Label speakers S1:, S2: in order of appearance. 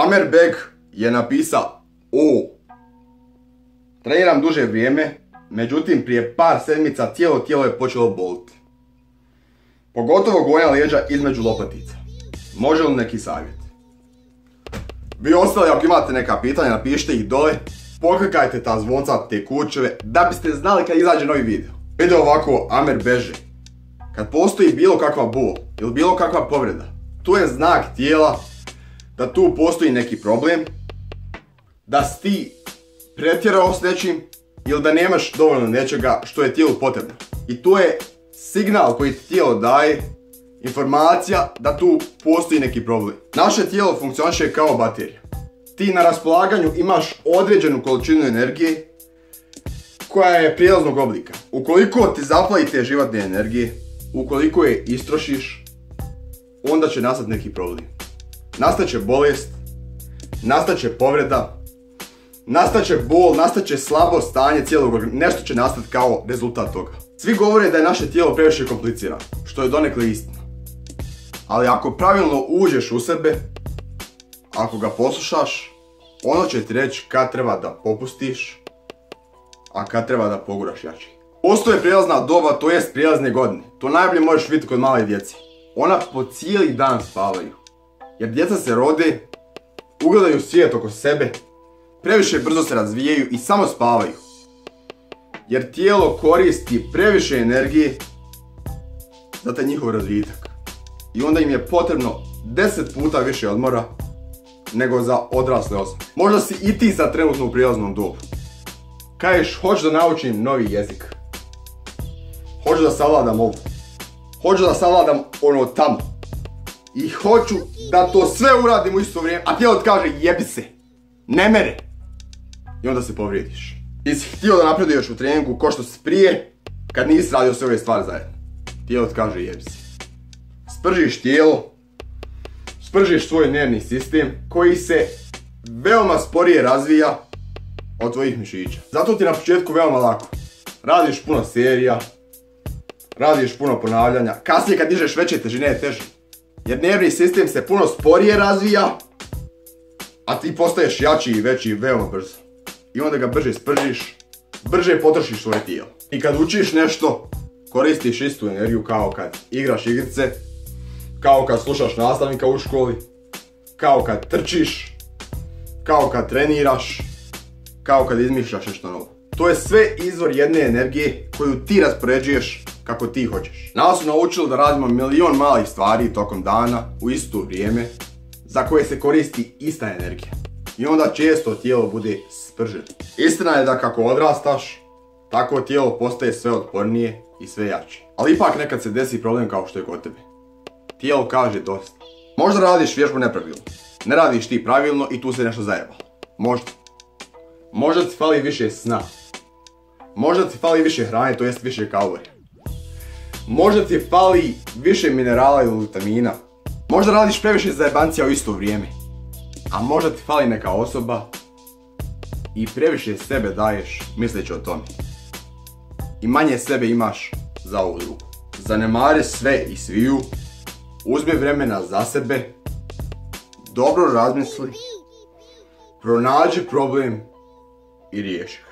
S1: Amer Beg je napisao treniram duže vrijeme, međutim prije par sedmica tijelo je počelo boliti. Pogotovo gornja leđa između lopatica. Može li neki savjet? Vi ostali, ako imate neka pitanja, napišite ih dole. Poklikajte ta zvonca, te kućeve, da biste znali kad izađe novi video. Video ovako Amer beže. Kad postoji bilo kakva bol ili bilo kakva povreda, tu je znak tijela da tu postoji neki problem, da si ti pretjerao s nečim ili da nemaš dovoljno nečega što je tijelu potrebno. I tu je signal koji ti tijelo daje, informacija da tu postoji neki problem. Naše tijelo funkcioniše kao baterija. Ti na raspolaganju imaš određenu količinu energije koja je prijelaznog oblika. Ukoliko ti zapali te životne energije, ukoliko je istrošiš, onda će nastati neki problem. Nastaće bolest, nastaće povreda, nastaće bol, nastaće slabo stanje cijelog organizma, nešto će nastati kao rezultat toga. Svi govore da je naše tijelo previše komplicirano, što je donekle istina. Ali ako pravilno uđeš u sebe, ako ga poslušaš, ono će ti reći kad treba da popustiš, a kad treba da poguraš jači. Postoje prijelazna doba, to jest prijelazne godine. To najbolje možeš vidjeti kod male djece. Ona po cijeli dan spavaju. Jer djeca se rode, ugledaju svijet oko sebe, previše brzo se razvijaju i samo spavaju. Jer tijelo koristi previše energije za taj njihov razvitak. I onda im je potrebno 10 puta više odmora nego za odrasle osobe. Možda si i ti sad trenutno u prijelaznom dobu. Kažeš, hoću da naučim novi jezik. Hoću da savladam ovo. Hoću da savladam ono tamo. I hoću da to sve uradim u isto vrijeme, a tijelo ti kaže jebi se. Ne mere. I onda se povrijediš. Ti si htio da napreduješ u treningu ko što si prije, kad nisi radio sve ove stvari zajedno. Tijelo ti kaže jebi se. Spržiš tijelo, spržiš svoj nervni sistem koji se veoma sporije razvija od tvojih mišića. Zato ti na početku veoma lako. Radiš puno serija, radiš puno ponavljanja, kasnije kad dižeš veće težine je teže. Jer nervni sistem se puno sporije razvija, a ti postaješ jači i veći veoma brzo. I onda ga brže spržiš, brže potrošiš svoje tijelo. I kad učiš nešto, koristiš istu energiju kao kad igraš igrice, kao kad slušaš nastavnika u školi, kao kad trčiš, kao kad treniraš, kao kad izmišljaš nešto novo. To je sve izvor jedne energije koju ti raspoređuješ kako ti hoćeš. Nas su naučili da radimo milion malih stvari tokom dana u isto vrijeme za koje se koristi ista energija. I onda često tijelo bude sprženo. Istina je da kako odrastaš, tako tijelo postaje sve otpornije i sve jače. Ali ipak nekad se desi problem kao što je kod tebe. Tijelo kaže dosta. Možda radiš vježbu nepravilno. Ne radiš ti pravilno i tu se nešto zajebalo. Možda. Možda ti fali više sna. Možda ti fali više hrane, to jest više kalorija. Možda ti fali više minerala ili vitamina. Možda radiš previše zajebancija u isto vrijeme. A možda ti fali neka osoba i previše sebe daješ misleći o tome. I manje sebe imaš za ovu drugu. Zanemari sve i sviju. Uzmi vremena za sebe. Dobro razmisli. Pronađi problem i riješi.